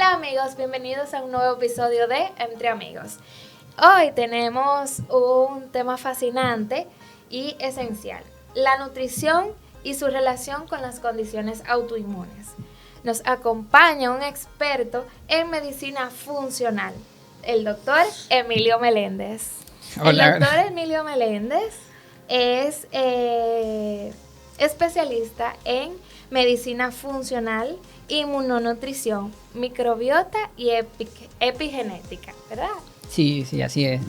Hola amigos, bienvenidos a un nuevo episodio de Entre Amigos. Hoy tenemos un tema fascinante y esencial, la nutrición y su relación con las condiciones autoinmunes. Nos acompaña un experto en medicina funcional, el doctor Emilio Meléndez. Hola. El doctor Emilio Meléndez es especialista en medicina funcional, inmunonutrición, microbiota y epigenética, ¿verdad? Sí, así es.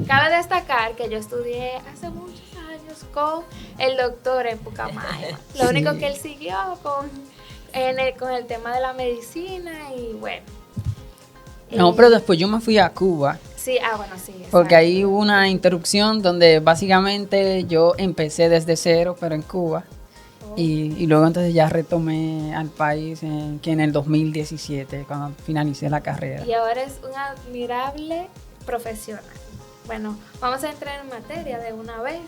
Cabe destacar que yo estudié hace muchos años con el doctor en Pucamaima. Lo único que él siguió con el tema de la medicina y bueno. No, pero después yo me fui a Cuba. Sí, bueno, sí. Exacto. Porque ahí hubo una interrupción donde básicamente yo empecé desde cero, pero en Cuba. Y luego entonces ya retomé al país en el 2017, cuando finalicé la carrera. Y ahora es un admirable profesional. Bueno, vamos a entrar en materia de una vez.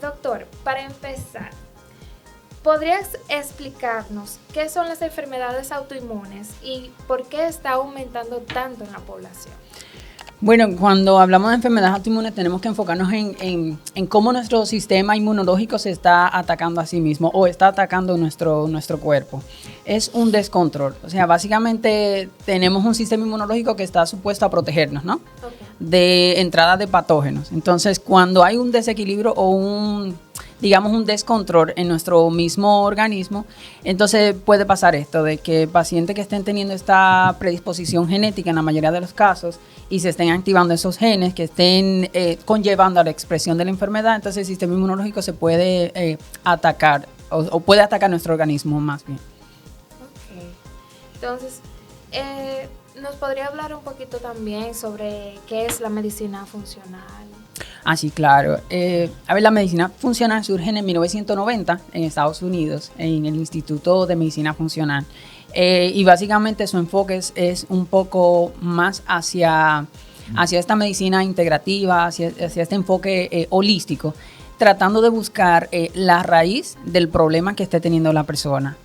Doctor, para empezar, ¿podrías explicarnos qué son las enfermedades autoinmunes y por qué está aumentando tanto en la población? Bueno, cuando hablamos de enfermedades autoinmunes tenemos que enfocarnos en cómo nuestro sistema inmunológico se está atacando a sí mismo o está atacando nuestro cuerpo. Es un descontrol. O sea, básicamente tenemos un sistema inmunológico que está supuesto a protegernos, ¿no? Okay. De entrada de patógenos. Entonces, cuando hay un desequilibrio o un descontrol en nuestro mismo organismo, entonces puede pasar esto, de que pacientes que estén teniendo esta predisposición genética en la mayoría de los casos y se estén activando esos genes que estén conllevando a la expresión de la enfermedad, entonces el sistema inmunológico se puede atacar o puede atacar nuestro organismo más bien. Ok, entonces, ¿nos podría hablar un poquito también sobre qué es la medicina funcional? Ah, sí, claro. La medicina funcional surge en 1990 en Estados Unidos, en el Instituto de Medicina Funcional. Y básicamente su enfoque es un poco más hacia esta medicina integrativa, hacia este enfoque holístico, tratando de buscar la raíz del problema que esté teniendo la persona.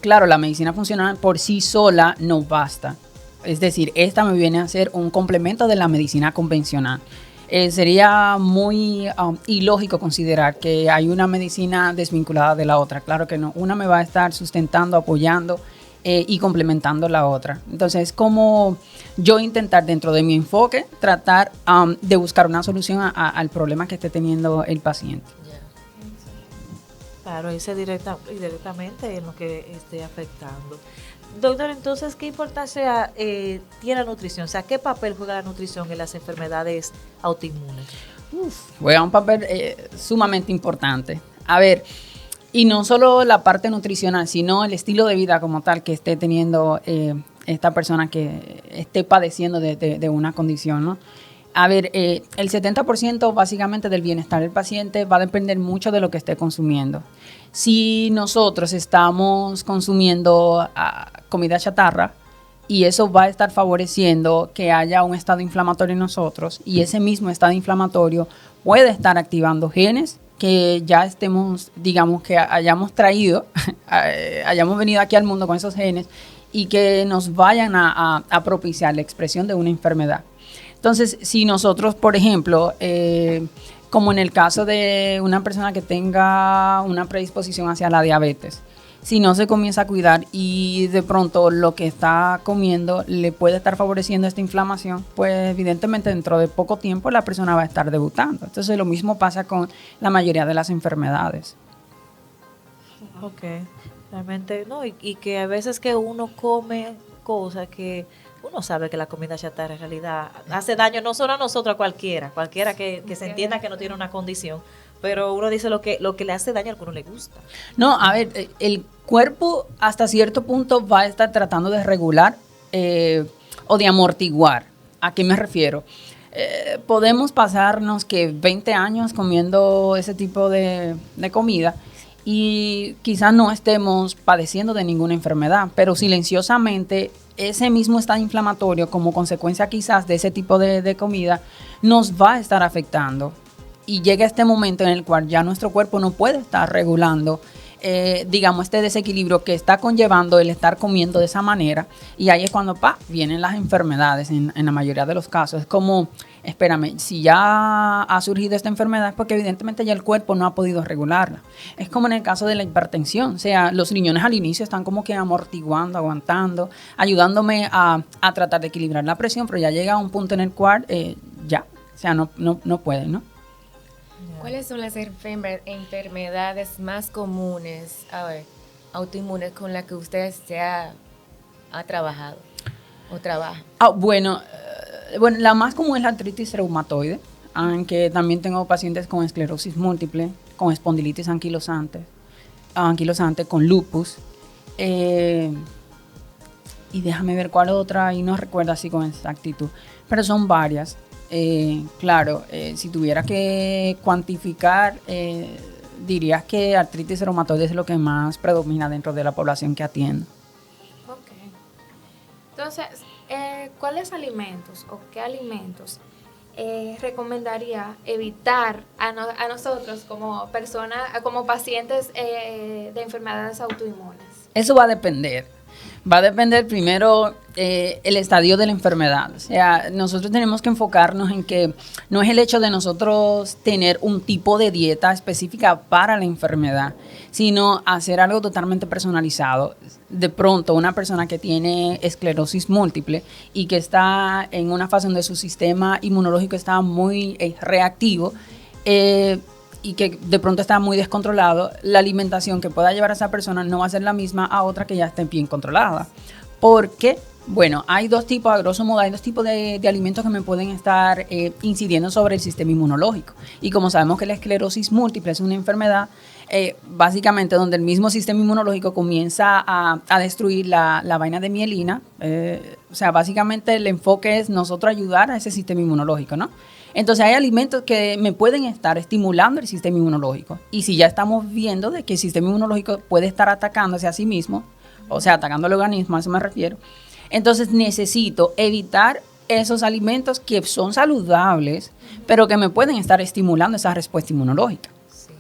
Claro, la medicina funcional por sí sola no basta. Es decir, esta me viene a ser un complemento de la medicina convencional. Sería muy ilógico considerar que hay una medicina desvinculada de la otra. Claro que no. Una me va a estar sustentando, apoyando y complementando la otra. Entonces, como yo intentar dentro de mi enfoque tratar de buscar una solución al problema que esté teniendo el paciente. Claro, irse directamente en lo que esté afectando. Doctor, entonces, ¿qué importancia tiene la nutrición? O sea, ¿qué papel juega la nutrición en las enfermedades autoinmunes? Juega un papel sumamente importante. A ver, y no solo la parte nutricional, sino el estilo de vida como tal que esté teniendo esta persona que esté padeciendo de una condición, ¿no? A ver, el 70% básicamente del bienestar del paciente va a depender mucho de lo que esté consumiendo. Si nosotros estamos consumiendo comida chatarra y eso va a estar favoreciendo que haya un estado inflamatorio en nosotros y ese mismo estado inflamatorio puede estar activando genes que ya estemos, digamos que hayamos traído, hayamos venido aquí al mundo con esos genes y que nos vayan a propiciar la expresión de una enfermedad. Entonces, si nosotros, por ejemplo, como en el caso de una persona que tenga una predisposición hacia la diabetes, si no se comienza a cuidar y de pronto lo que está comiendo le puede estar favoreciendo esta inflamación, pues evidentemente dentro de poco tiempo la persona va a estar debutando. Entonces, lo mismo pasa con la mayoría de las enfermedades. Ok, realmente, no, y que a veces que uno come cosas que uno sabe que la comida chatarra en realidad hace daño no solo a nosotros, a cualquiera que se entienda que no tiene una condición, pero uno dice lo que le hace daño al que uno le gusta. No, a ver, el cuerpo hasta cierto punto va a estar tratando de regular o de amortiguar. ¿A qué me refiero? Podemos pasarnos que 20 años comiendo ese tipo de comida y quizás no estemos padeciendo de ninguna enfermedad, pero silenciosamente ese mismo estado inflamatorio como consecuencia quizás de ese tipo de comida nos va a estar afectando y llega este momento en el cual ya nuestro cuerpo no puede estar regulando digamos, este desequilibrio que está conllevando el estar comiendo de esa manera, y ahí es cuando vienen las enfermedades en la mayoría de los casos. Es como, espérame, si ya ha surgido esta enfermedad es porque evidentemente ya el cuerpo no ha podido regularla. Es como en el caso de la hipertensión, o sea, los riñones al inicio están como que amortiguando, aguantando, ayudándome a tratar de equilibrar la presión, pero ya llega a un punto en el cual o sea, no pueden, ¿no? ¿Cuáles son las enfermedades más comunes, autoinmunes, con las que usted ha trabajado o trabaja? Bueno, la más común es la artritis reumatoide, aunque también tengo pacientes con esclerosis múltiple, con espondilitis anquilosante, con lupus, y déjame ver cuál otra, y no recuerdo así con exactitud, pero son varias. Claro, si tuviera que cuantificar, dirías que artritis reumatoide es lo que más predomina dentro de la población que atiendo. Ok. Entonces, ¿cuáles alimentos o qué alimentos recomendaría evitar a nosotros como personas, como pacientes de enfermedades autoinmunes? Eso va a depender. Va a depender primero el estadio de la enfermedad. O sea, nosotros tenemos que enfocarnos en que no es el hecho de nosotros tener un tipo de dieta específica para la enfermedad, sino hacer algo totalmente personalizado. De pronto, una persona que tiene esclerosis múltiple y que está en una fase donde su sistema inmunológico está muy reactivo, y que de pronto está muy descontrolado, la alimentación que pueda llevar a esa persona no va a ser la misma a otra que ya esté bien controlada. Porque, bueno, hay dos tipos, a grosso modo, hay dos tipos de alimentos que me pueden estar incidiendo sobre el sistema inmunológico. Y como sabemos que la esclerosis múltiple es una enfermedad, básicamente donde el mismo sistema inmunológico comienza a destruir la vaina de mielina. O sea, básicamente el enfoque es nosotros ayudar a ese sistema inmunológico, ¿no? Entonces hay alimentos que me pueden estar estimulando el sistema inmunológico. Y si ya estamos viendo de que el sistema inmunológico puede estar atacándose a sí mismo, o sea, atacando al organismo, a eso me refiero, entonces necesito evitar esos alimentos que son saludables, pero que me pueden estar estimulando esa respuesta inmunológica. Sí.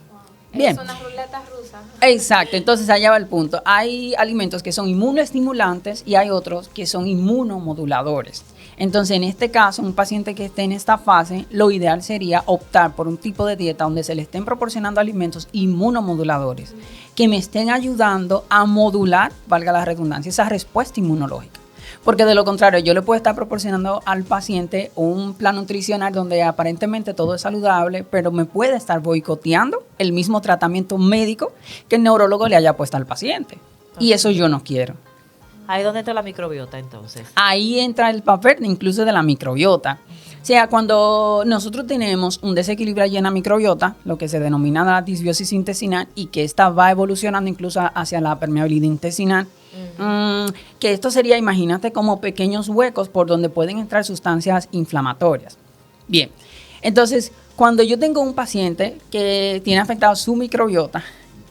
Bien. Es una ruleta rusa. Exacto, entonces allá va el punto. Hay alimentos que son inmunoestimulantes y hay otros que son inmunomoduladores. Entonces, en este caso, un paciente que esté en esta fase, lo ideal sería optar por un tipo de dieta donde se le estén proporcionando alimentos inmunomoduladores que me estén ayudando a modular, valga la redundancia, esa respuesta inmunológica. Porque de lo contrario, yo le puedo estar proporcionando al paciente un plan nutricional donde aparentemente todo es saludable, pero me puede estar boicoteando el mismo tratamiento médico que el neurólogo le haya puesto al paciente. Y eso yo no quiero. Ahí es donde entra la microbiota, entonces. Ahí entra el papel incluso de la microbiota. O sea, cuando nosotros tenemos un desequilibrio allí en la microbiota, lo que se denomina la disbiosis intestinal, y que esta va evolucionando incluso hacia la permeabilidad intestinal, que esto sería, imagínate, como pequeños huecos por donde pueden entrar sustancias inflamatorias. Bien, entonces, cuando yo tengo un paciente que tiene afectado su microbiota,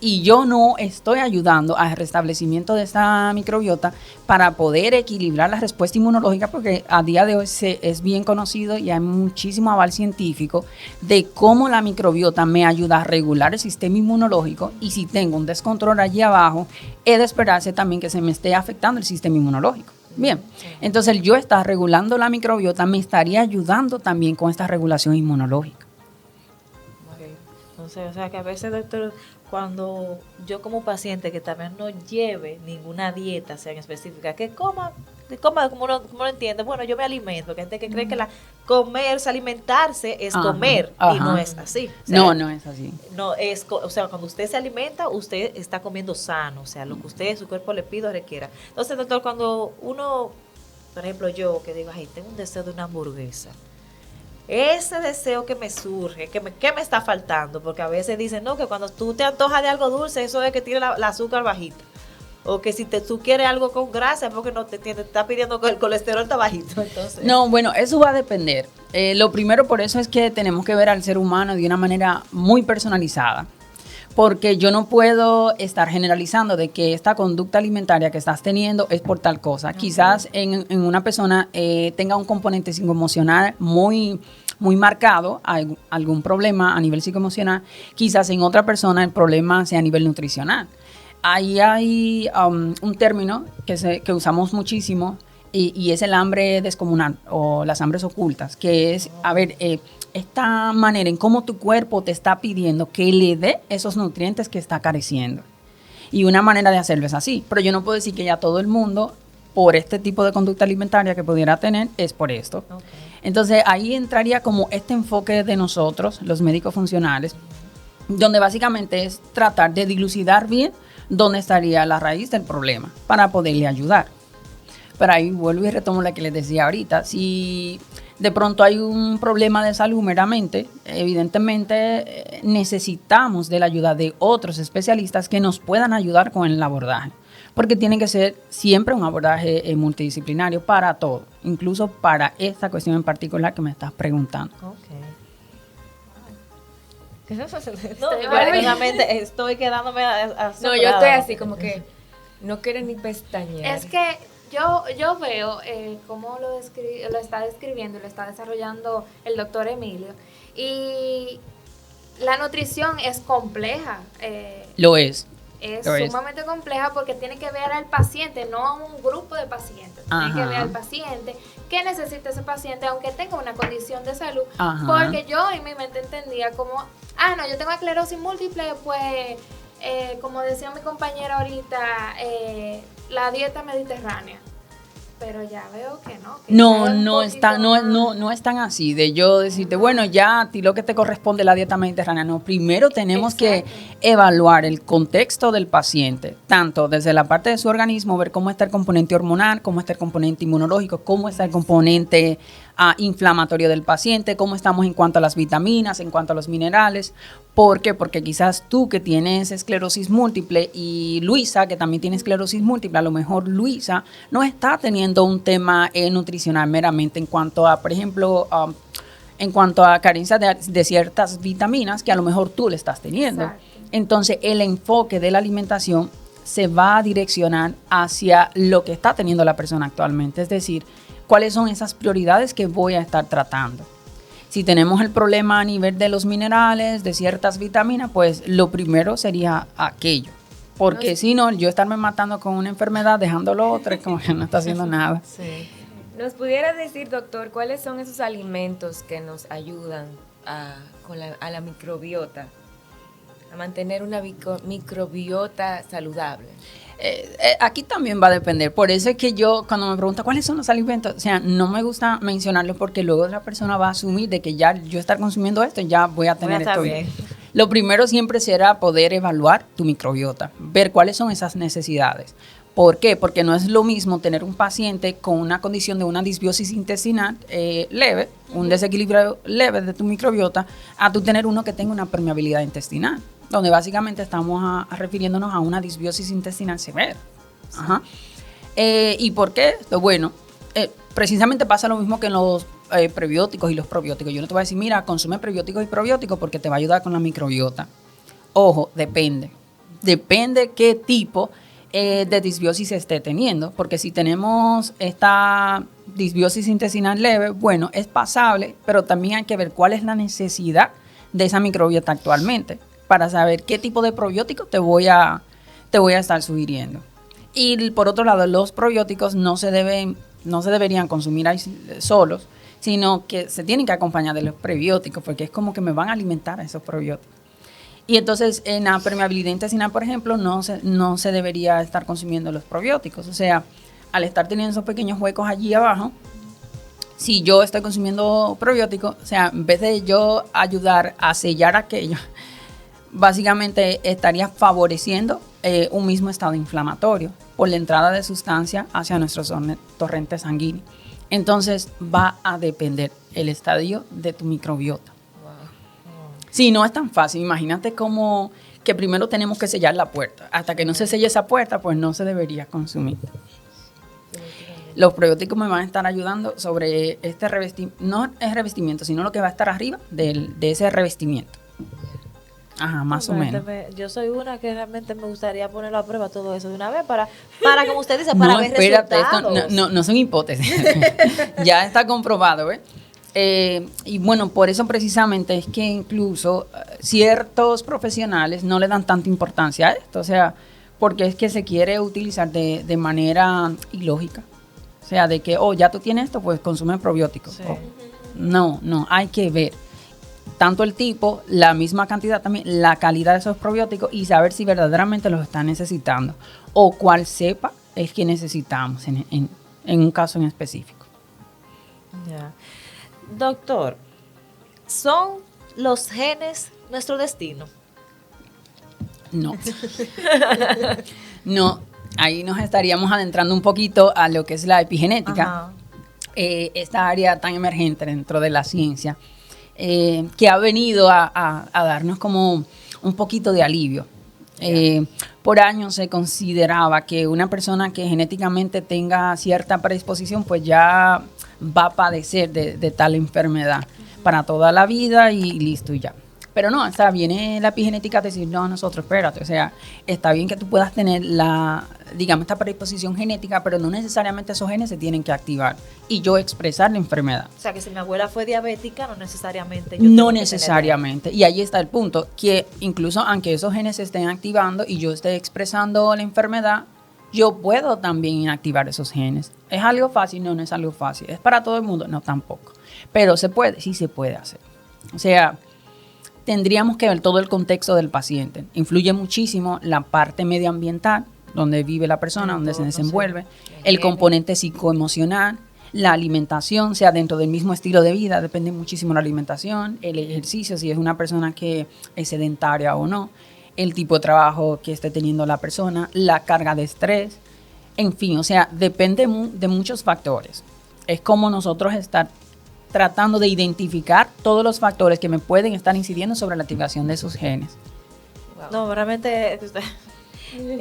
y yo no estoy ayudando al restablecimiento de esta microbiota para poder equilibrar la respuesta inmunológica, porque a día de hoy es bien conocido y hay muchísimo aval científico de cómo la microbiota me ayuda a regular el sistema inmunológico, y si tengo un descontrol allí abajo, es de esperarse también que se me esté afectando el sistema inmunológico. Bien, entonces el yo estar regulando la microbiota me estaría ayudando también con esta regulación inmunológica. Okay. Entonces, o sea que a veces, doctor, cuando yo como paciente que también no lleve ninguna dieta, sea en específica, que coma como uno entiende, bueno, yo me alimento, porque hay gente que cree que alimentarse es comer, y no es así. O sea, no es así. No es, o sea, cuando usted se alimenta, usted está comiendo sano, o sea, lo que usted, su cuerpo le pide o requiera. Entonces, doctor, cuando uno, por ejemplo, yo que digo, ay, tengo un deseo de una hamburguesa, ese deseo que me surge, ¿qué me está faltando? Porque a veces dicen, no, que cuando tú te antojas de algo dulce, eso es que tiene la azúcar bajita. O que si tú quieres algo con grasa, es porque no te está pidiendo que el colesterol está bajito. Entonces. No, bueno, eso va a depender. Lo primero, por eso es que tenemos que ver al ser humano de una manera muy personalizada. Porque yo no puedo estar generalizando de que esta conducta alimentaria que estás teniendo es por tal cosa. Quizás en una persona tenga un componente psicoemocional muy muy marcado algún problema a nivel psicoemocional, quizás en otra persona el problema sea a nivel nutricional. Ahí hay un término que usamos muchísimo y es el hambre descomunal o las hambres ocultas, que es, esta manera en cómo tu cuerpo te está pidiendo que le dé esos nutrientes que está careciendo. Y una manera de hacerlo es así, pero yo no puedo decir que ya todo el mundo, por este tipo de conducta alimentaria que pudiera tener, es por esto. Okay. Entonces ahí entraría como este enfoque de nosotros, los médicos funcionales, donde básicamente es tratar de dilucidar bien dónde estaría la raíz del problema para poderle ayudar. Pero ahí vuelvo y retomo la que les decía ahorita. Si de pronto hay un problema de salud meramente, evidentemente necesitamos de la ayuda de otros especialistas que nos puedan ayudar con el abordaje. Porque tiene que ser siempre un abordaje multidisciplinario para todo, incluso para esta cuestión en particular que me estás preguntando. Okay. Estoy quedándome asombrada. No, yo estoy así como que no quiero ni pestañear. Es que yo veo cómo lo está describiendo y lo está desarrollando el doctor Emilio. Y la nutrición es compleja. Lo es. Es sumamente compleja porque tiene que ver al paciente, no a un grupo de pacientes. Ajá. Tiene que ver al paciente, qué necesita ese paciente, aunque tenga una condición de salud. Ajá. Porque yo en mi mente entendía como, no, yo tengo esclerosis múltiple, pues, como decía mi compañera ahorita, la dieta mediterránea. Pero ya veo que no. No es tan así de yo decirte, bueno, ya a ti lo que te corresponde la dieta mediterránea. No, primero tenemos que evaluar el contexto del paciente, tanto desde la parte de su organismo, ver cómo está el componente hormonal, cómo está el componente inmunológico, cómo está el componente inflamatorio del paciente, cómo estamos en cuanto a las vitaminas, en cuanto a los minerales. ¿Por qué? Porque quizás tú que tienes esclerosis múltiple y Luisa que también tiene esclerosis múltiple, a lo mejor Luisa no está teniendo un tema nutricional meramente en cuanto a, por ejemplo, en cuanto a carencia de ciertas vitaminas que a lo mejor tú le estás teniendo. Exacto. Entonces el enfoque de la alimentación se va a direccionar hacia lo que está teniendo la persona actualmente, es decir, cuáles son esas prioridades que voy a estar tratando. Si tenemos el problema a nivel de los minerales, de ciertas vitaminas, pues lo primero sería aquello. Porque si no, yo estarme matando con una enfermedad, dejando lo otro, es como que no está haciendo nada. Sí. ¿Nos pudiera decir, doctor, cuáles son esos alimentos que nos ayudan a la microbiota, a mantener una microbiota saludable? Aquí también va a depender. Por eso es que yo, cuando me preguntan cuáles son los alimentos, o sea, no me gusta mencionarlos porque luego la persona va a asumir de que ya yo estar consumiendo esto, ya voy a tener esto bien. Lo primero siempre será poder evaluar tu microbiota, ver cuáles son esas necesidades. ¿Por qué? Porque no es lo mismo tener un paciente con una condición de una disbiosis intestinal leve, un desequilibrio leve de tu microbiota, a tú tener uno que tenga una permeabilidad intestinal, donde básicamente estamos refiriéndonos a una disbiosis intestinal severa. Ajá. ¿Y por qué? Bueno, precisamente pasa lo mismo que en los prebióticos y los probióticos. Yo no te voy a decir, mira, consume prebióticos y probióticos porque te va a ayudar con la microbiota. Ojo, depende. Depende qué tipo de disbiosis esté teniendo, porque si tenemos esta disbiosis intestinal leve, bueno, es pasable, pero también hay que ver cuál es la necesidad de esa microbiota actualmente, para saber qué tipo de probiótico te voy a estar sugiriendo. Y por otro lado, los probióticos no se deberían consumir ahí solos, sino que se tienen que acompañar de los prebióticos, porque es como que me van a alimentar a esos probióticos. Y entonces en la permeabilidad intestinal, por ejemplo, no se debería estar consumiendo los probióticos. O sea, al estar teniendo esos pequeños huecos allí abajo, si yo estoy consumiendo probióticos, o sea, en vez de yo ayudar a sellar aquello, básicamente estaría favoreciendo un mismo estado inflamatorio por la entrada de sustancia hacia nuestros torrentes sanguíneos. Entonces va a depender el estadio de tu microbiota. Sí, no es tan fácil. Imagínate como que primero tenemos que sellar la puerta. Hasta que no se selle esa puerta, pues no se debería consumir. Los probióticos me van a estar ayudando sobre este revestimiento. No es revestimiento, sino lo que va a estar arriba de ese revestimiento. Ajá, más o menos. Yo soy una que realmente me gustaría ponerlo a prueba todo eso de una vez para como usted dice, para ver espérate, resultados. No son hipótesis. Ya está comprobado, ¿ves? Y bueno, por eso precisamente es que incluso ciertos profesionales no le dan tanta importancia a esto, o sea, porque es que se quiere utilizar de manera ilógica. O sea, de que, ya tú tienes esto, pues consume probióticos. Sí. No, hay que ver tanto el tipo, la misma cantidad también, la calidad de esos probióticos y saber si verdaderamente los están necesitando o cuál cepa es que necesitamos en un caso en específico. Ya. Doctor, ¿son los genes nuestro destino? No. No, ahí nos estaríamos adentrando un poquito a lo que es la epigenética. Ajá. Esta área tan emergente dentro de la ciencia, que ha venido a darnos como un poquito de alivio. Por años se consideraba que una persona que genéticamente tenga cierta predisposición, pues ya va a padecer de tal enfermedad para toda la vida y listo y ya. Pero no, o sea, viene la epigenética a decir, no, nosotros, espérate, o sea, está bien que tú puedas tener esta predisposición genética, pero no necesariamente esos genes se tienen que activar y yo expresar la enfermedad. O sea, que si mi abuela fue diabética, no necesariamente. No necesariamente. Y ahí está el punto, que incluso aunque esos genes se estén activando y yo esté expresando la enfermedad, yo puedo también inactivar esos genes. ¿Es algo fácil? No, no es algo fácil. ¿Es para todo el mundo? No, tampoco. Pero se puede, sí se puede hacer. O sea, tendríamos que ver todo el contexto del paciente. Influye muchísimo la parte medioambiental, donde vive la persona, donde se desenvuelve, el componente psicoemocional, la alimentación, sea dentro del mismo estilo de vida, depende muchísimo la alimentación, el ejercicio, si es una persona que es sedentaria o no, el tipo de trabajo que esté teniendo la persona, la carga de estrés, en fin, o sea, depende de muchos factores. Es como nosotros estar tratando de identificar todos los factores que me pueden estar incidiendo sobre la activación de esos genes. No, realmente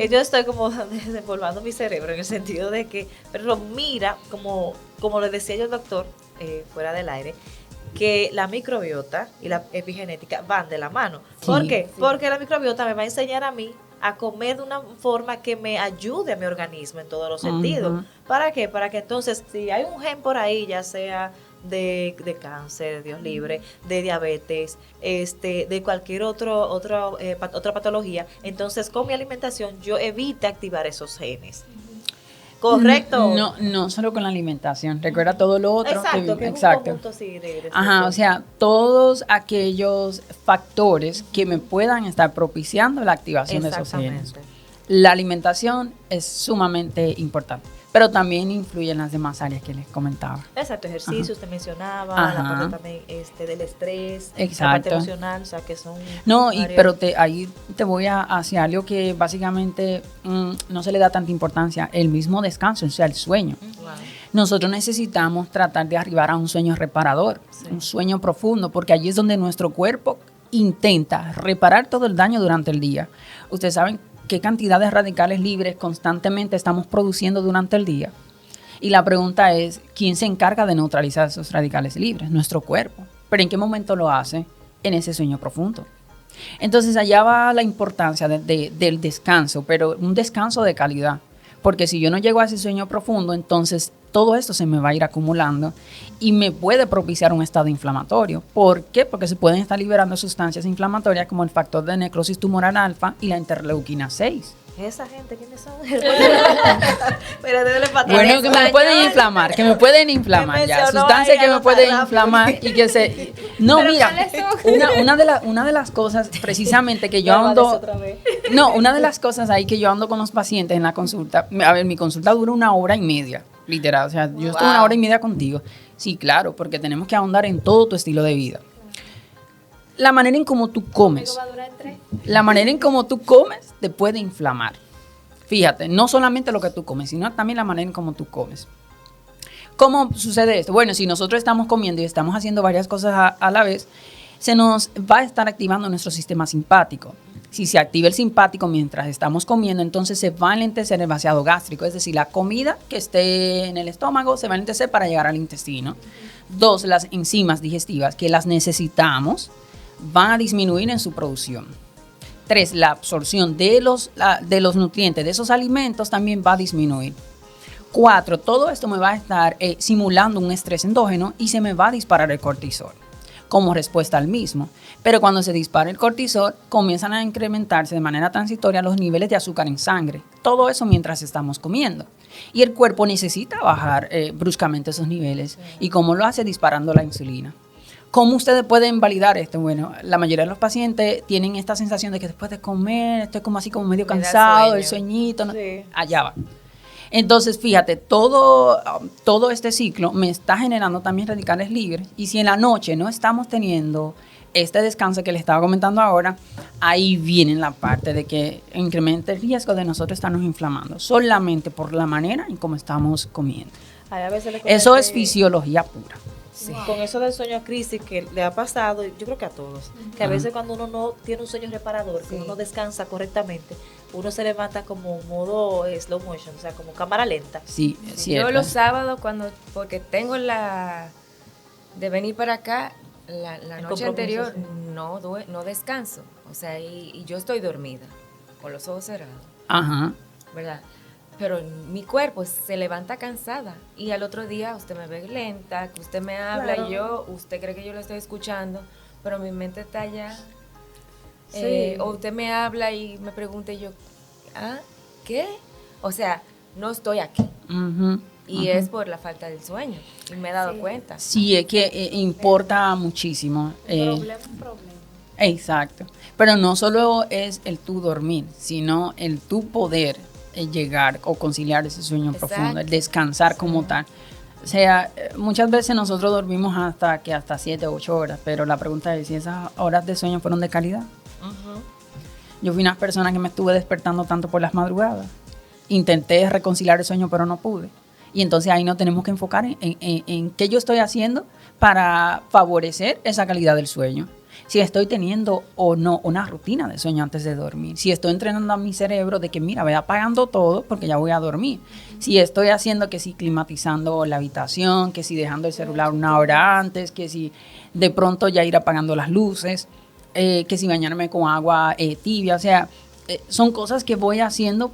yo estoy como desempolvando mi cerebro en el sentido de que, pero mira, como le decía yo al doctor fuera del aire, que la microbiota y la epigenética van de la mano. ¿Por qué? Sí. Porque la microbiota me va a enseñar a mí a comer de una forma que me ayude a mi organismo en todos los sentidos. ¿Para qué? Para que entonces, si hay un gen por ahí, ya sea de cáncer, Dios libre, de diabetes, de cualquier otra patología, entonces con mi alimentación yo evite activar esos genes. ¿Correcto? No solo con la alimentación, recuerda todo lo otro. Exacto, que es un conjunto así de Ajá, o sea, todos aquellos factores que me puedan estar propiciando la activación de esos genes. La alimentación es sumamente importante, pero también influye en las demás áreas que les comentaba. Exacto, ejercicio, usted mencionaba, la parte también del estrés, exacto, la parte emocional, o sea que son... No, pero ahí te voy hacia algo que básicamente no se le da tanta importancia, el mismo descanso, o sea, el sueño. Wow. Nosotros necesitamos tratar de arribar a un sueño reparador, un sueño profundo, porque allí es donde nuestro cuerpo intenta reparar todo el daño durante el día. Ustedes saben qué cantidad de radicales libres constantemente estamos produciendo durante el día. Y la pregunta es, ¿quién se encarga de neutralizar esos radicales libres? Nuestro cuerpo. ¿Pero en qué momento lo hace? En ese sueño profundo. Entonces allá va la importancia del descanso, pero un descanso de calidad. Porque si yo no llego a ese sueño profundo, entonces todo esto se me va a ir acumulando y me puede propiciar un estado inflamatorio. ¿Por qué? Porque se pueden estar liberando sustancias inflamatorias como el factor de necrosis tumoral alfa y la interleuquina 6. ¿Esa gente quiénes son? Bueno, que me pueden inflamar, ya. Sustancias que me pueden inflamar y que se... No, pero mira, una de las cosas precisamente que yo ando... No, una de las cosas ahí que yo ando con los pacientes en la consulta, a ver, mi consulta dura 1 hora y media, literal, o sea, yo estoy 1 hora y media contigo. Sí, claro, porque tenemos que ahondar en todo tu estilo de vida. La manera en cómo tú comes, te puede inflamar. Fíjate, no solamente lo que tú comes, sino también la manera en cómo tú comes. ¿Cómo sucede esto? Bueno, si nosotros estamos comiendo y estamos haciendo varias cosas a la vez, se nos va a estar activando nuestro sistema simpático. Si se activa el simpático mientras estamos comiendo, entonces se va a enlentecer el vaciado gástrico, es decir, la comida que esté en el estómago se va a enlentecer para llegar al intestino. 2, las enzimas digestivas que las necesitamos van a disminuir en su producción. 3, la absorción de los nutrientes de esos alimentos también va a disminuir. 4, todo esto me va a estar simulando un estrés endógeno y se me va a disparar el cortisol como respuesta al mismo. Pero cuando se dispara el cortisol, comienzan a incrementarse de manera transitoria los niveles de azúcar en sangre. Todo eso mientras estamos comiendo. Y el cuerpo necesita bajar bruscamente esos niveles. ¿Y cómo lo hace? Disparando la insulina. ¿Cómo ustedes pueden validar esto? Bueno, la mayoría de los pacientes tienen esta sensación de que después de comer estoy como así como medio cansado, el sueñito, ¿no? Sí. Allá va. Entonces, fíjate, todo este ciclo me está generando también radicales libres. Y si en la noche no estamos teniendo este descanso que les estaba comentando ahora, ahí viene la parte de que incrementa el riesgo de nosotros estarnos inflamando, solamente por la manera en cómo estamos comiendo. Ay, a veces le Eso es comenté- fisiología pura. Sí. Con eso del sueño crisis que le ha pasado, yo creo que a todos, que a veces cuando uno no tiene un sueño reparador, que Sí. uno descansa correctamente, uno se levanta como modo slow motion, o sea, como cámara lenta. Sí, es Yo cierto. los sábados, porque tengo de venir para acá, la El noche compromiso, anterior sí. no descanso. O sea, y yo estoy dormida, con los ojos cerrados, Ajá. ¿verdad? Pero mi cuerpo se levanta cansada y al otro día usted me ve lenta, que usted me habla Claro. y usted cree que yo lo estoy escuchando, pero mi mente está allá. Sí. O usted me habla y me pregunta y yo, ¿qué? O sea, no estoy aquí. Ujú. Y es por la falta del sueño. Y me he dado cuenta. Sí, es que importa muchísimo. Problema. Exacto. Pero no solo es el tú dormir, sino el tú poder llegar o conciliar ese sueño Exacto. profundo, el descansar como tal. O sea, muchas veces nosotros dormimos hasta 7, 8 horas, pero la pregunta es si esas horas de sueño fueron de calidad. Yo fui una persona que me estuve despertando tanto por las madrugadas. Intenté reconciliar el sueño, pero no pude. Y entonces ahí nos tenemos que enfocar en qué yo estoy haciendo para favorecer esa calidad del sueño. Si estoy teniendo o no una rutina de sueño antes de dormir. Si estoy entrenando a mi cerebro de que, mira, voy apagando todo porque ya voy a dormir. Si estoy haciendo que si climatizando la habitación, que si dejando el celular una hora antes, que si de pronto ya ir apagando las luces, que si bañarme con agua tibia. O sea, son cosas que voy haciendo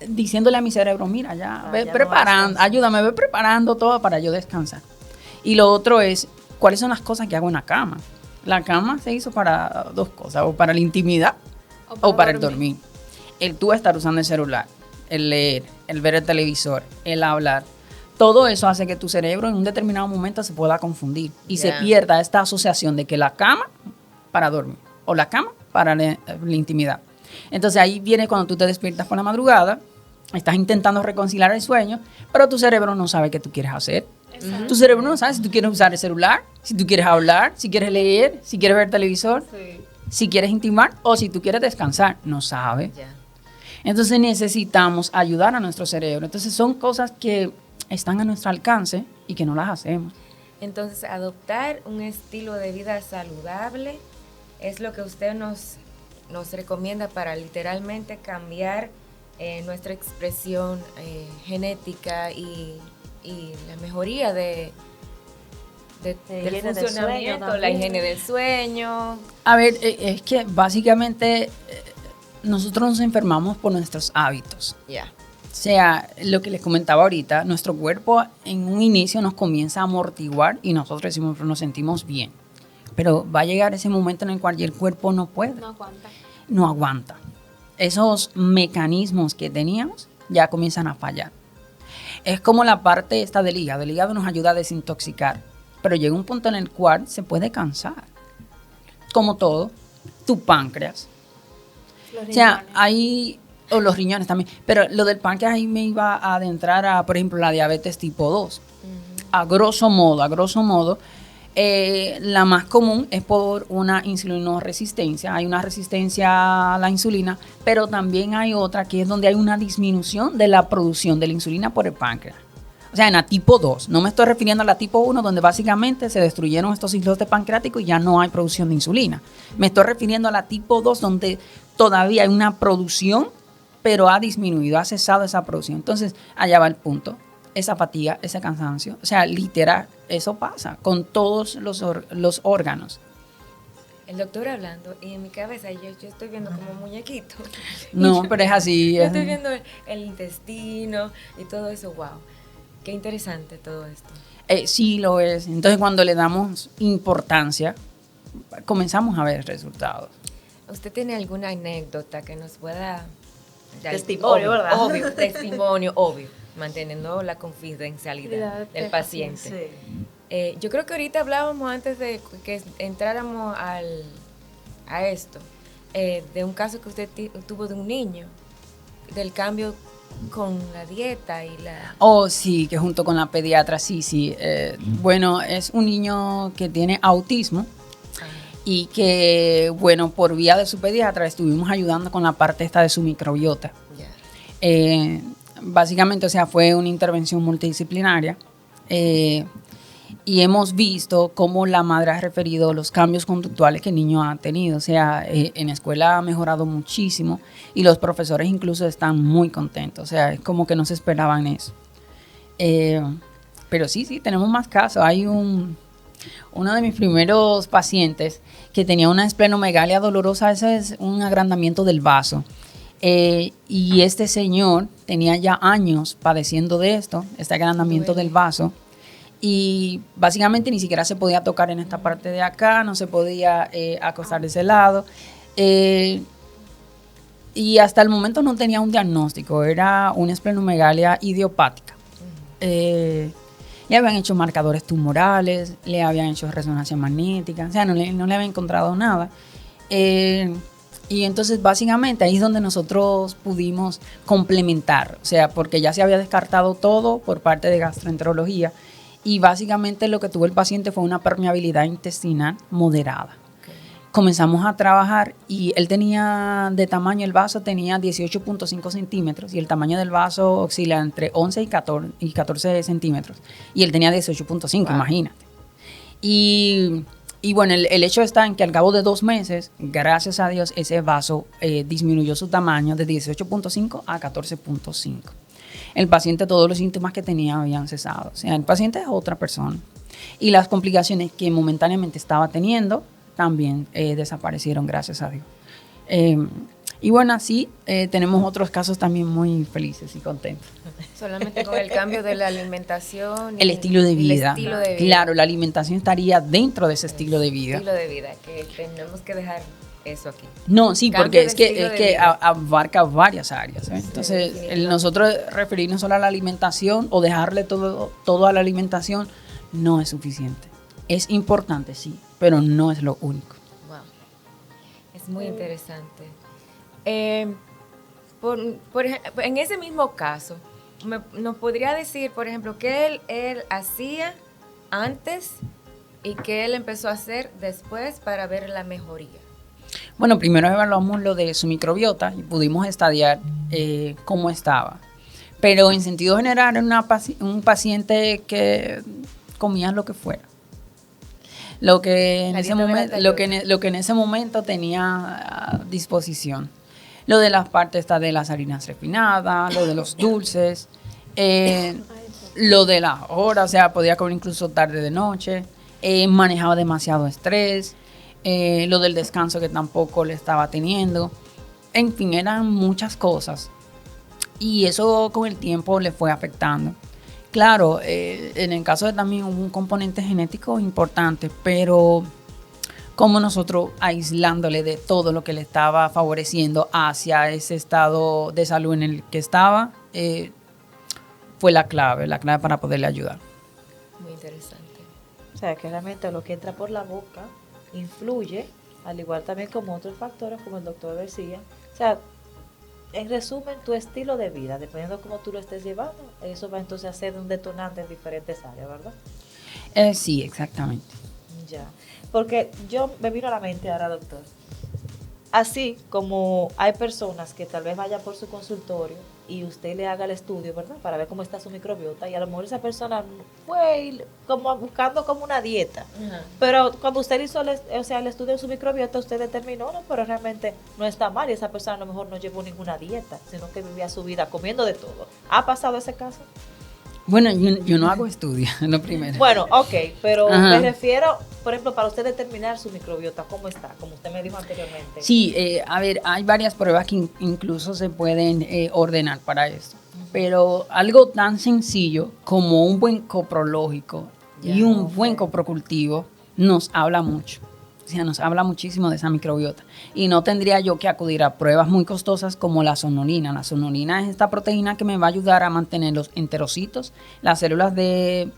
diciéndole a mi cerebro, mira, ya, ve ya no preparando, descansa. ayúdame, ve preparando todo para yo descansar. Y lo otro es, ¿cuáles son las cosas que hago en la cama? La cama se hizo para dos cosas, o para la intimidad o para el dormir. El tú estar usando el celular, el leer, el ver el televisor, el hablar, todo eso hace que tu cerebro en un determinado momento se pueda confundir y se Ya. pierda esta asociación de que la cama para dormir o la cama para la intimidad. Entonces ahí viene cuando tú te despiertas por la madrugada, estás intentando reconciliar el sueño, pero tu cerebro no sabe qué tú quieres hacer. Tu cerebro no sabe si tú quieres usar el celular, si tú quieres hablar, si quieres leer, si quieres ver televisor, si quieres intimar o si tú quieres descansar. No sabe. Ya. Entonces necesitamos ayudar a nuestro cerebro. Entonces son cosas que están a nuestro alcance y que no las hacemos. Entonces, adoptar un estilo de vida saludable es lo que usted nos recomienda para literalmente cambiar nuestra expresión genética y la mejoría del higiene del funcionamiento, sueño la también. higiene del sueño. A ver, es que básicamente nosotros nos enfermamos por nuestros hábitos. Ya. O sea, lo que les comentaba ahorita, nuestro cuerpo en un inicio nos comienza a amortiguar y nosotros decimos, nos sentimos bien. Pero va a llegar ese momento en el cual ya el cuerpo no puede, No aguanta. no aguanta. Esos mecanismos que teníamos ya comienzan a fallar. Es como la parte esta del hígado. El hígado nos ayuda a desintoxicar, pero llega un punto en el cual se puede cansar. Como todo, tu páncreas. Los O sea, riñones. hay, o los riñones también, pero lo del páncreas ahí me iba a adentrar a, por ejemplo, la diabetes tipo 2. A grosso modo, la más común es por una insulinoresistencia. Hay una resistencia a la insulina, pero también hay otra que es donde hay una disminución de la producción de la insulina por el páncreas. O sea, en la tipo 2. No me estoy refiriendo a la tipo 1, donde básicamente se destruyeron estos islotes pancreáticos y ya no hay producción de insulina. Me estoy refiriendo a la tipo 2, donde todavía hay una producción, pero ha disminuido, ha cesado esa producción. Entonces, allá va el punto. Esa fatiga, ese cansancio. O sea, literal, eso pasa con todos los órganos. el doctor hablando y en mi cabeza yo estoy viendo como un muñequito. No, pero es así. Yo estoy viendo el intestino y todo eso, wow. Qué interesante todo esto. Sí, lo es. Entonces, cuando le damos importancia, comenzamos a ver resultados. ¿Usted tiene alguna anécdota que nos pueda dar? Testimonio, Obvio, ¿verdad? Obvio, testimonio, obvio, manteniendo la confidencialidad del paciente. Sí. Yo creo que ahorita hablábamos antes de que entráramos a esto, de un caso que usted tuvo de un niño, del cambio con la dieta y la... Oh, sí, que junto con la pediatra, sí. Bueno, es un niño que tiene autismo y que, bueno, por vía de su pediatra estuvimos ayudando con la parte esta de su microbiota. Ya. Básicamente, o sea, fue una intervención multidisciplinaria y hemos visto cómo la madre ha referido los cambios conductuales que el niño ha tenido. O sea, en la escuela ha mejorado muchísimo y los profesores incluso están muy contentos. O sea, es como que no se esperaban eso. Pero sí, tenemos más casos. Hay uno de mis primeros pacientes que tenía una esplenomegalia dolorosa, ese es un agrandamiento del vaso. Y este señor tenía ya años padeciendo de esto, este agrandamiento del vaso. Y básicamente ni siquiera se podía tocar en esta parte de acá, no se podía acostar de ese lado. Y hasta el momento no tenía un diagnóstico, era una esplenomegalia idiopática. Le habían hecho marcadores tumorales, le habían hecho resonancia magnética, o sea, no le habían encontrado nada. Y entonces básicamente ahí es donde nosotros pudimos complementar, o sea, porque ya se había descartado todo por parte de gastroenterología. Y básicamente lo que tuvo el paciente fue una permeabilidad intestinal moderada. Okay. Comenzamos a trabajar y él tenía de tamaño, el vaso tenía 18.5 centímetros y el tamaño del vaso oscila entre 11 y 14 centímetros. Y él tenía 18.5, wow. Imagínate. Y bueno, el hecho está en que al cabo de 2 meses, gracias a Dios, ese vaso disminuyó su tamaño de 18.5 a 14.5. El paciente, todos los síntomas que tenía habían cesado. O sea, el paciente es otra persona. Y las complicaciones que momentáneamente estaba teniendo también desaparecieron, gracias a Dios. Y bueno, así tenemos otros casos también muy felices y contentos. Solamente con el cambio de la alimentación. El estilo de vida. El estilo de vida. Claro, la alimentación estaría dentro de ese estilo de vida. Estilo de vida, que tenemos que dejar eso aquí. No, sí, porque es que abarca varias áreas. Entonces, nosotros referirnos solo a la alimentación o dejarle todo a la alimentación no es suficiente. Es importante, sí, pero no es lo único. Wow. Es muy interesante. Por ejemplo, en ese mismo caso, ¿nos podría decir, por ejemplo, qué él hacía antes y qué él empezó a hacer después para ver la mejoría? Bueno, primero evaluamos lo de su microbiota y pudimos estadiar cómo estaba. Pero en sentido general era un paciente que comía lo que fuera. Lo que en ese momento tenía a disposición. Lo de las partes de las harinas refinadas, lo de los dulces, lo de las horas, o sea, podía comer incluso tarde de noche, manejaba demasiado estrés. Lo del descanso que tampoco le estaba teniendo. En fin, eran muchas cosas. Y eso con el tiempo le fue afectando. Claro, en el caso de también hubo un componente genético importante, pero como nosotros aislándole de todo lo que le estaba favoreciendo hacia ese estado de salud en el que estaba, fue la clave para poderle ayudar. Muy interesante. O sea, que realmente lo que entra por la boca influye, al igual también como otros factores, como el doctor decía. O sea, en resumen, tu estilo de vida, dependiendo de cómo tú lo estés llevando, eso va entonces a ser un detonante en diferentes áreas, ¿verdad? Sí, exactamente. Ya, porque yo me vino a la mente ahora, doctor. Así como hay personas que tal vez vayan por su consultorio y usted le haga el estudio, ¿verdad? Para ver cómo está su microbiota, y a lo mejor esa persona fue como buscando como una dieta. Uh-huh. Pero cuando usted hizo el estudio de su microbiota, usted determinó, no, pero realmente no está mal, y esa persona a lo mejor no llevó ninguna dieta, sino que vivía su vida comiendo de todo. ¿Ha pasado ese caso? Bueno, yo no hago estudios, lo primero. Bueno, ok, pero Ajá. me refiero, por ejemplo, para usted determinar su microbiota, ¿cómo está? Como usted me dijo anteriormente. Sí, a ver, hay varias pruebas que incluso se pueden ordenar para esto. Pero algo tan sencillo como un buen coprológico y un buen coprocultivo nos habla mucho. O sea, nos habla muchísimo de esa microbiota. Y no tendría yo que acudir a pruebas muy costosas como la sonolina. La sonolina es esta proteína que me va a ayudar a mantener los enterocitos, las células de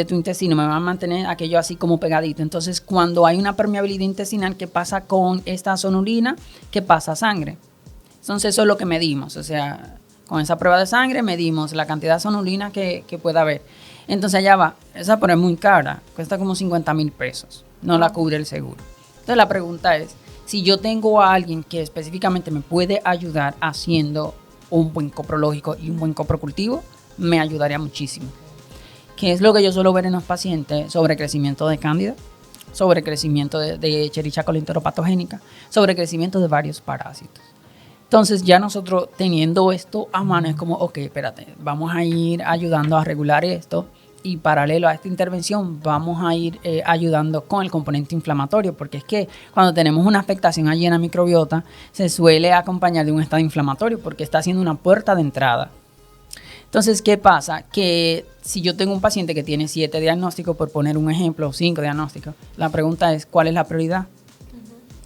tu intestino, me van a mantener aquello así como pegadito. Entonces, cuando hay una permeabilidad intestinal, ¿qué pasa con esta sonolina? ¿Qué pasa? Sangre. Entonces, eso es lo que medimos. O sea, con esa prueba de sangre medimos la cantidad de sonolina que pueda haber. Entonces, allá va. Esa prueba es muy cara. Cuesta como 50,000 pesos. No la cubre el seguro. Entonces, la pregunta es, si yo tengo a alguien que específicamente me puede ayudar haciendo un buen coprológico y un buen coprocultivo, me ayudaría muchísimo. ¿Qué es lo que yo suelo ver en los pacientes? Sobrecrecimiento de cándida, sobrecrecimiento de Escherichia coli enteropatogénica, sobrecrecimiento de varios parásitos. Entonces ya nosotros teniendo esto a mano es como, ok, espérate, vamos a ir ayudando a regular esto y paralelo a esta intervención vamos a ir ayudando con el componente inflamatorio, porque es que cuando tenemos una afectación allí en la microbiota se suele acompañar de un estado inflamatorio porque está haciendo una puerta de entrada. Entonces, ¿qué pasa? Que si yo tengo un paciente que tiene 7 diagnósticos, por poner un ejemplo, o 5 diagnósticos, la pregunta es, ¿cuál es la prioridad?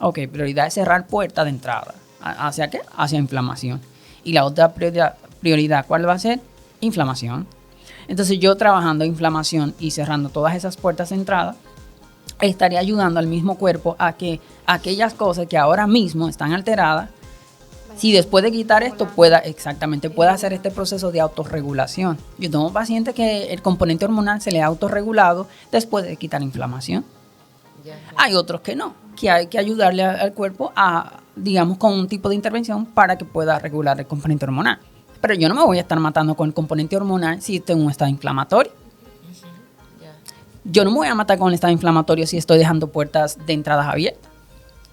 Ok, prioridad es cerrar puerta de entrada. ¿Hacia qué? Hacia inflamación. Y la otra prioridad, ¿cuál va a ser? Inflamación. Entonces, yo trabajando inflamación y cerrando todas esas puertas de entrada, estaría ayudando al mismo cuerpo a que aquellas cosas que ahora mismo están alteradas, si después de quitar esto pueda hacer este proceso de autorregulación. Yo tengo pacientes que el componente hormonal se le ha autorregulado después de quitar inflamación. Hay otros que no, que hay que ayudarle al cuerpo a, digamos, con un tipo de intervención para que pueda regular el componente hormonal. Pero yo no me voy a estar matando con el componente hormonal si estoy en un estado inflamatorio. Yo no me voy a matar con el estado inflamatorio si estoy dejando puertas de entradas abiertas.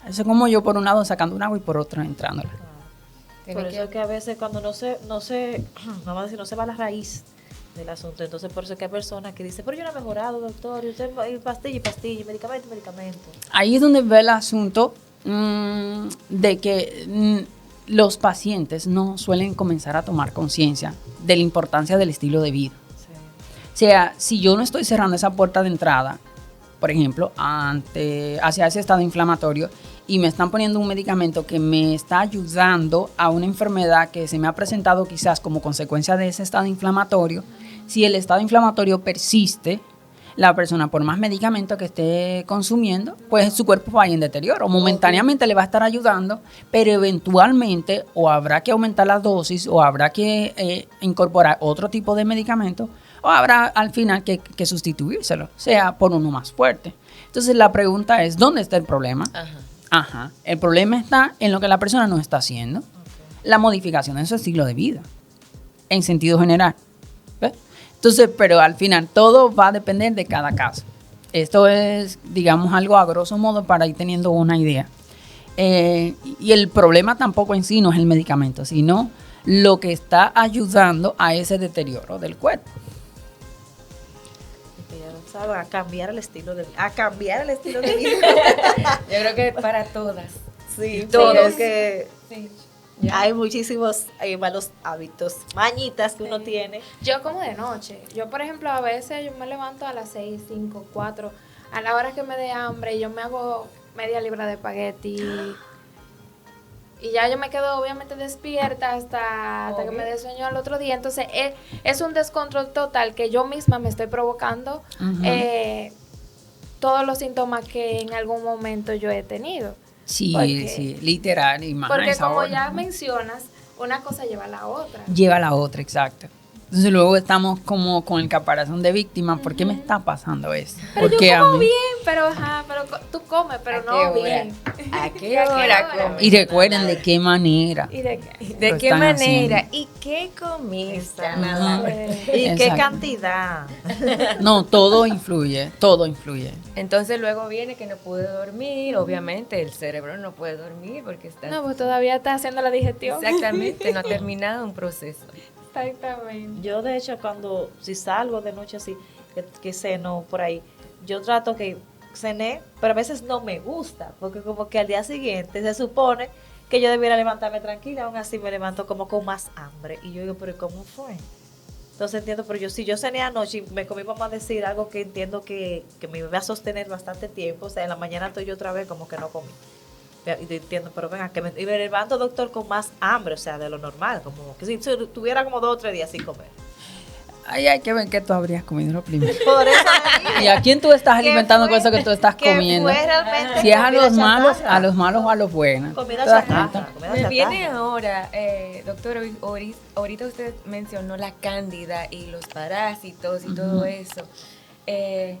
Eso es como yo por un lado sacando un agua y por otro entrándola. Por eso es que a veces cuando no se vamos a decir, no se va a la raíz del asunto, entonces por eso es que hay personas que dicen, pero yo no he mejorado, doctor, y usted pastilla, medicamento. Ahí es donde ve el asunto de que los pacientes no suelen comenzar a tomar conciencia de la importancia del estilo de vida. Sí. O sea, si yo no estoy cerrando esa puerta de entrada, por ejemplo, hacia ese estado inflamatorio, y me están poniendo un medicamento que me está ayudando a una enfermedad que se me ha presentado quizás como consecuencia de ese estado inflamatorio, si el estado inflamatorio persiste, la persona por más medicamento que esté consumiendo, pues su cuerpo va a ir en deterioro. Momentáneamente le va a estar ayudando, pero eventualmente o habrá que aumentar la dosis o habrá que incorporar otro tipo de medicamento o habrá al final que sustituírselo, sea por uno más fuerte. Entonces la pregunta es, ¿dónde está el problema? Ajá. El problema está en lo que la persona no está haciendo. La modificación de su estilo de vida, en sentido general. ¿Ves? Entonces, pero al final todo va a depender de cada caso. Esto es, digamos, algo a grosso modo para ir teniendo una idea. Y el problema tampoco en sí no es el medicamento, sino lo que está ayudando a ese deterioro del cuerpo. A cambiar el estilo de vida. Yo creo que para todas. Sí, todos. pero es que Sí. hay muchísimos malos hábitos, mañitas que uno tiene. Yo como de noche. Yo, por ejemplo, a veces yo me levanto a las 6, 5, 4, a la hora que me dé hambre, yo me hago media libra de espagueti. Y ya yo me quedo obviamente despierta hasta que me dé sueño al otro día. Entonces es un descontrol total que yo misma me estoy provocando todos los síntomas que en algún momento yo he tenido. Sí, literal. Y más Porque esa como hora, ya ¿no? mencionas, una cosa lleva a la otra. Lleva a la otra, exacto. Entonces luego estamos como con el caparazón de víctima. ¿Por qué me está pasando eso? Pero ¿Por qué yo a como mí? bien, pero tú comes, pero ¿A no qué hora? bien. ¿A qué hora comes? Y recuerden de qué manera. ¿Y de qué? ¿De Lo qué están manera? haciendo. ¿Y qué comiste? Ajá. ¿Y qué Exacto. cantidad? No, todo influye, todo influye. Entonces luego viene que no pude dormir. Obviamente el cerebro no puede dormir porque está... No, pues todavía está haciendo la digestión. Exactamente, no ha terminado un proceso. Exactamente. Yo, de hecho, si salgo de noche así, que ceno por ahí, yo trato que cené, pero a veces no me gusta, porque como que al día siguiente se supone que yo debiera levantarme tranquila, aún así me levanto como con más hambre. Y yo digo, pero ¿cómo fue? Entonces entiendo, pero si yo cené anoche y me comí, vamos a decir, algo que entiendo que me va a sostener bastante tiempo, o sea, en la mañana estoy yo otra vez como que no comí. Y entiendo, pero venga, y me levanto, doctor, con más hambre, o sea, de lo normal, como que si tuviera como 2 o 3 días sin comer. Ahí hay que ver qué tú habrías comido lo primero. Por eso ¿Y a quién tú estás alimentando con eso que tú estás comiendo? Fue realmente Si es a los comida malos, chatarra. a los malos o a los buenos. Comida ¿Te das chatarra. cuenta? Comida Me chatarra. viene ahora, doctor, ahorita usted mencionó la cándida y los parásitos y todo eso. ¿Qué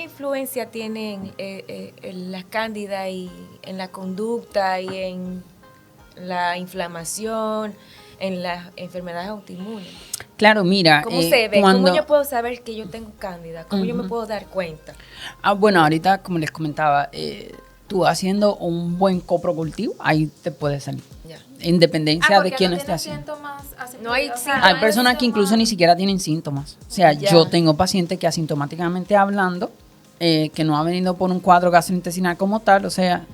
influencia tienen la cándida y en la conducta y en la inflamación, en las enfermedades autoinmunes? Claro, mira. ¿Cómo se ve? Cuando, ¿Cómo yo puedo saber que yo tengo cándida? ¿Cómo yo me puedo dar cuenta? Bueno, ahorita, como les comentaba, tú haciendo un buen coprocultivo, ahí te puede salir. Ya. Independencia de porque quién no esté tiene haciendo. síntomas así. No hay O sea, síntomas. Hay no personas que incluso ni siquiera tienen síntomas. O sea, Ya. yo tengo pacientes que asintomáticamente hablando, que no ha venido por un cuadro gastrointestinal como tal, o sea,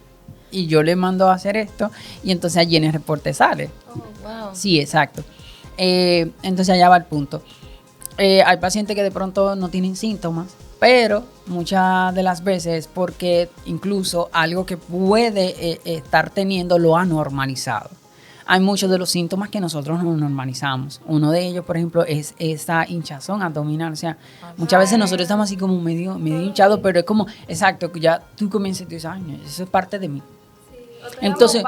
y yo le mando a hacer esto, y entonces allí en el reporte sale. Oh, wow. Sí, exacto. Entonces allá va el punto. Hay pacientes que de pronto no tienen síntomas, pero muchas de las veces porque incluso algo que puede estar teniendo lo ha normalizado. Hay muchos de los síntomas que nosotros no normalizamos. Uno de ellos, por ejemplo, es esa hinchazón abdominal. O sea, muchas veces nosotros estamos así como medio hinchados, pero es como, exacto, que ya tú comienzas y tú dices, ay, no, eso es parte de mí. Entonces,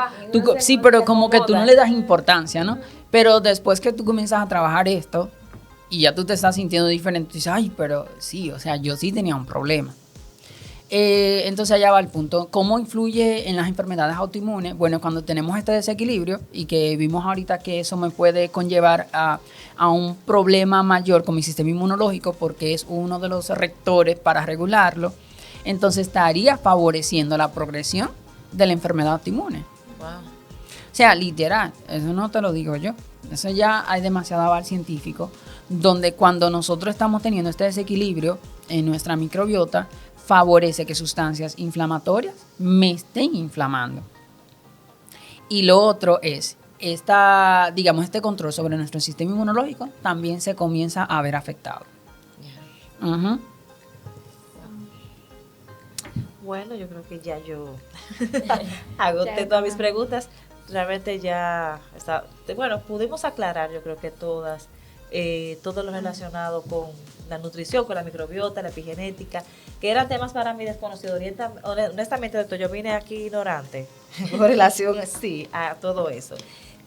sí, pero como que tú no le das importancia, ¿no? Pero después que tú comienzas a trabajar esto y ya tú te estás sintiendo diferente, tú dices, ay, pero sí, o sea, yo sí tenía un problema. Entonces allá va el punto. ¿Cómo influye en las enfermedades autoinmunes? Bueno, cuando tenemos este desequilibrio y que vimos ahorita que eso me puede conllevar a un problema mayor con mi sistema inmunológico porque es uno de los rectores para regularlo, entonces estaría favoreciendo la progresión de la enfermedad autoinmune. Wow. O sea, literal, eso no te lo digo yo. Eso ya hay demasiado aval científico, donde cuando nosotros estamos teniendo este desequilibrio en nuestra microbiota, favorece que sustancias inflamatorias me estén inflamando. Y lo otro es, este control sobre nuestro sistema inmunológico también se comienza a ver afectado. Uh-huh. Bueno, yo creo que ya yo agoté todas mis preguntas. Realmente ya está. Bueno, pudimos aclarar, yo creo que todo lo relacionado con la nutrición, con la microbiota, la epigenética, que eran temas para mí desconocidos. Honestamente, doctor, yo vine aquí ignorante con relación a todo eso.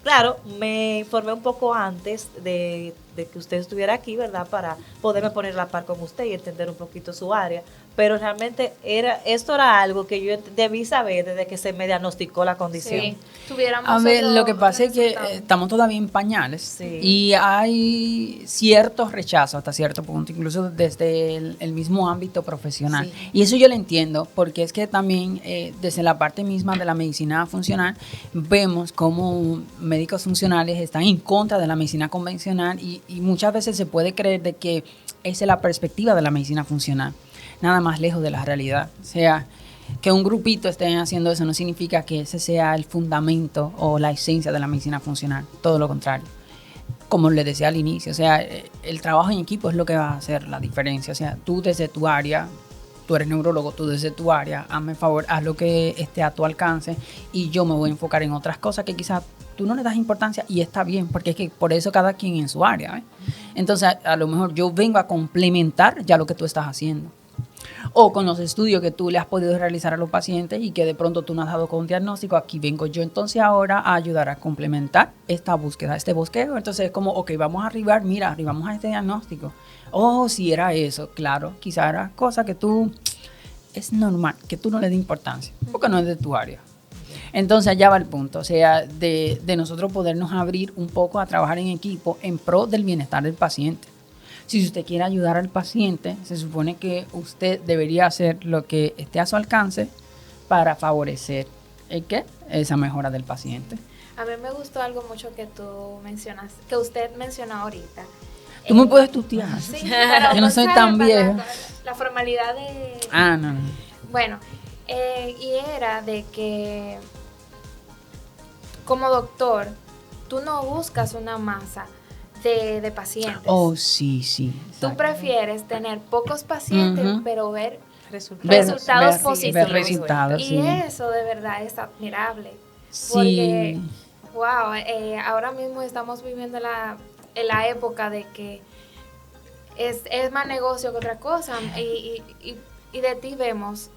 Claro, me informé un poco antes de que usted estuviera aquí, ¿verdad? Para poderme poner a la par con usted y entender un poquito su área. Pero realmente esto era algo que yo debí saber desde que se me diagnosticó la condición. Sí, tuviéramos A ver, otro lo que pasa es que resultado. estamos todavía en pañales Sí. y hay ciertos rechazos hasta cierto punto, incluso desde el mismo ámbito profesional. Sí. Y eso yo lo entiendo, porque es que también desde la parte misma de la medicina funcional vemos cómo médicos funcionales están en contra de la medicina convencional y muchas veces se puede creer de que esa es la perspectiva de la medicina funcional. Nada más lejos de la realidad. O sea, que un grupito esté haciendo eso no significa que ese sea el fundamento o la esencia de la medicina funcional. Todo lo contrario. Como les decía al inicio, o sea, el trabajo en equipo es lo que va a hacer la diferencia. O sea, tú desde tu área, tú eres neurólogo, tú desde tu área, hazme favor, haz lo que esté a tu alcance y yo me voy a enfocar en otras cosas que quizás tú no le das importancia y está bien, porque es que por eso cada quien en su área. Entonces, a lo mejor yo vengo a complementar ya lo que tú estás haciendo. O con los estudios que tú le has podido realizar a los pacientes y que de pronto tú no has dado con un diagnóstico, aquí vengo yo entonces ahora a ayudar a complementar esta búsqueda, este bosquejo. Entonces es como, ok, vamos a arribamos a este diagnóstico. Oh, si era eso, claro, quizá era cosa que es normal, que tú no le des importancia, porque no es de tu área. Entonces allá va el punto, o sea, de nosotros podernos abrir un poco a trabajar en equipo en pro del bienestar del paciente. Si usted quiere ayudar al paciente, se supone que usted debería hacer lo que esté a su alcance para favorecer esa mejora del paciente. A mí me gustó algo mucho que tú mencionas, que usted mencionó ahorita. Tú me puedes tutear. Sí, pero Yo no soy sabe, tan para vieja. La formalidad de... Ah, no. Bueno, y era de que como doctor, tú no buscas una masa de pacientes. Oh, sí. Tú exacto. prefieres tener pocos pacientes, Ujú. pero ver Resultados. resultados ver positivos. Ver resultados, Y sí. eso de verdad es admirable. Sí. Porque, wow, ahora mismo estamos viviendo en la época de que es más negocio que otra cosa. Y de ti vemos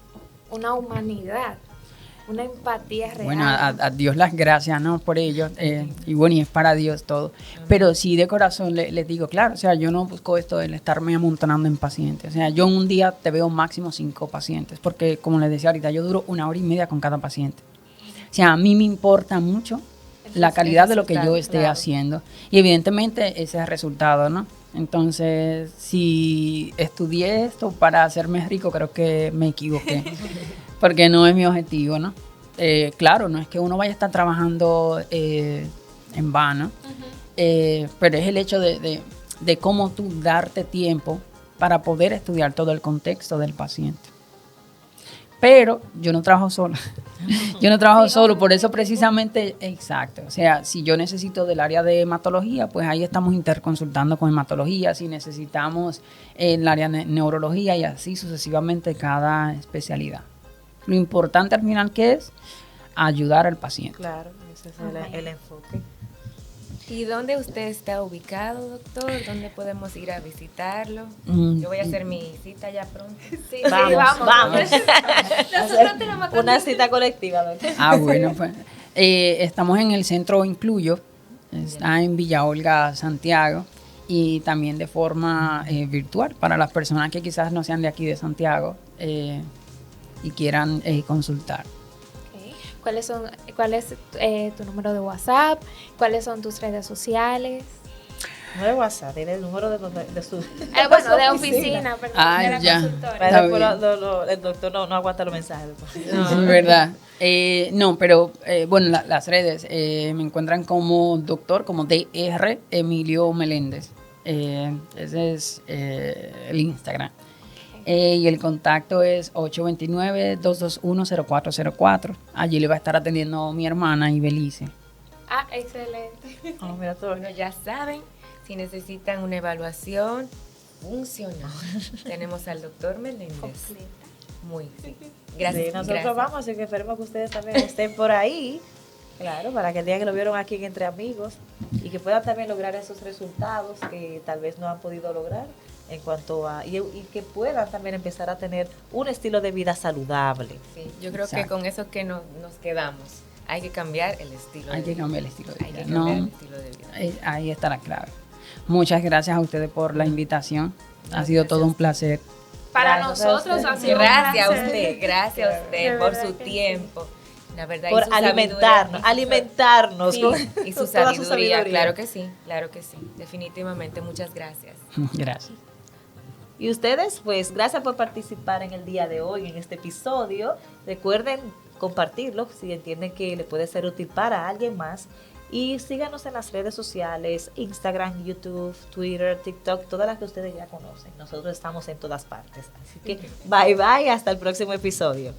una humanidad, una empatía real. Bueno, a Dios las gracias, ¿no? Por ello. Y bueno, y es para Dios todo. Pero sí, de corazón les digo, claro, o sea, yo no busco esto de estarme amontonando en pacientes. O sea, yo en un día te veo máximo 5 pacientes, porque como les decía ahorita, yo duro 1 hora y media con cada paciente. O sea, a mí me importa mucho la calidad de lo que yo esté claro. haciendo. Y evidentemente ese es el resultado, ¿no? Entonces, si estudié esto para hacerme rico, creo que me equivoqué. Porque no es mi objetivo, ¿no? Claro, no es que uno vaya a estar trabajando en vano, pero es el hecho de cómo tú darte tiempo para poder estudiar todo el contexto del paciente. Pero yo no trabajo sola. Yo no trabajo solo, por eso precisamente, exacto. O sea, si yo necesito del área de hematología, pues ahí estamos interconsultando con hematología. Si necesitamos el área de neurología y así sucesivamente cada especialidad. Lo importante al final que es ayudar al paciente. Claro, ese es el enfoque. ¿Y dónde usted está ubicado, doctor? ¿Dónde podemos ir a visitarlo? Mm, Yo voy a hacer mi cita ya pronto. Sí, Vamos. Nosotros tenemos Una cita colectiva, doctor. Bueno, pues estamos en el centro Incluyo, está en Villa Olga, Santiago, y también de forma virtual para las personas que quizás no sean de aquí de Santiago y quieran consultar. ¿Cuál es tu número de WhatsApp? ¿Cuáles son tus redes sociales? No de WhatsApp, tiene el número de su Bueno, de oficina, perdón, Ah, de la ya. consultora. Está Pero bien. el doctor no aguanta los mensajes. Sí, verdad. No, pero bueno, las redes me encuentran como doctor, como Dr. Emilio Meléndez. Ese es el Instagram. Y el contacto es 829-221-0404. Allí le va a estar atendiendo mi hermana Ibelice. Ah, excelente. Oh, mira todo. Bueno, ya saben, si necesitan una evaluación funcional, tenemos al doctor Meléndez. Completa. Sí. Gracias. Sí, nosotros gracias. vamos, así que esperemos que ustedes también estén por ahí. Claro, para que el día que lo vieron aquí en Entre Amigos y que puedan también lograr esos resultados que tal vez no han podido lograr en cuanto a y que puedan también empezar a tener un estilo de vida saludable. Sí, yo creo que Exacto. con eso que nos quedamos. Hay que cambiar el estilo Hay de que vida. cambiar el estilo de Hay vida. que cambiar el No, estilo de vida. ahí está la clave. Muchas gracias a ustedes por la invitación. Ha sido todo un placer. Para Gracias a nosotros usted. ha sido un Gracias a placer. usted, gracias a De usted por verdad su que tiempo. La verdad, Por y su sabiduría, alimentarnos sí, con- y con su toda sabiduría, claro que sí, definitivamente, muchas gracias. Gracias. Y ustedes, pues, gracias por participar en el día de hoy, en este episodio. Recuerden compartirlo si entienden que le puede ser útil para alguien más. Y síganos en las redes sociales, Instagram, YouTube, Twitter, TikTok, todas las que ustedes ya conocen. Nosotros estamos en todas partes. Así que bye bye, hasta el próximo episodio.